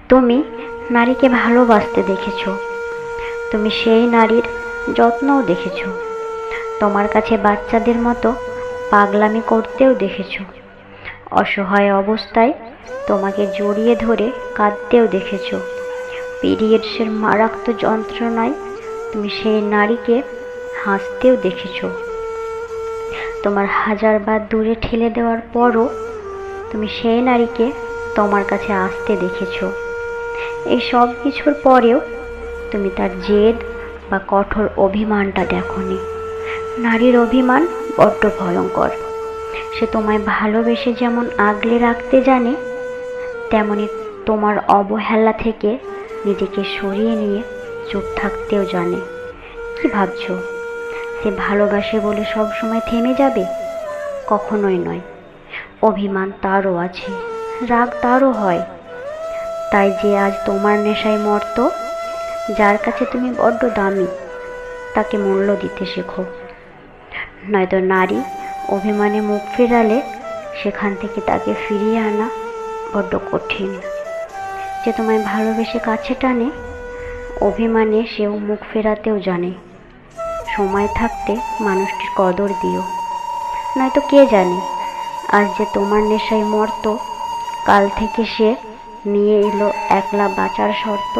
তুমি নারীকে ভালোবাসতে দেখেছ, তুমি সেই নারীর যত্নও দেখেছ, তোমার কাছে বাচ্চাদের মতো পাগলামি করতেও দেখেছ, অসহায় অবস্থায় তোমাকে জড়িয়ে ধরে কাঁদতেও দেখেছ। পিরিয়ডসের মারাত্মক যন্ত্রণায় তুমি সেই নারীকে হাসতেও দেখেছ। তোমার হাজারবার দূরে ঠেলে দেওয়ার পরও তুমি সেই নারীকে তোমার কাছে আসতে দেখেছ। এই সব কিছুর পরেও তুমি তার জেদ বা কঠোর অভিমানটা দেখোনি। নারীর অভিমান বড্ড ভয়ঙ্কর। সে তোমায় ভালোবেসে যেমন আগলে রাখতে জানে, তেমনি তোমার অবহেলা থেকে নিজেকে সরিয়ে নিয়ে চুপ থাকতেও জানে। কি ভাবছো, সে ভালোবাসে বলে সব সময় থেমে যাবে? কখনোই নয়। অভিমান তারও আছে, রাগ তারও হয়। তাই যে আজ তোমার নেশায় মরত, যার কাছে তুমি বড্ড দামি, তাকে মূল্য দিতে শেখো। নয়তো নারী অভিমানে মুখ ফেরালে সেখান থেকে তাকে ফিরিয়ে আনা বড্ড কঠিন। যে তোমায় ভালোবেসে কাছে টানে, অভিমানে সেও মুখ ফেরাতেও জানে। সময় থাকতে মানুষটির কদর দিও, নয়তো কে জানে আজ যে তোমার নেশায় মরত, কাল থেকে সে নিয়ে এলো একলা বাঁচার শর্ত।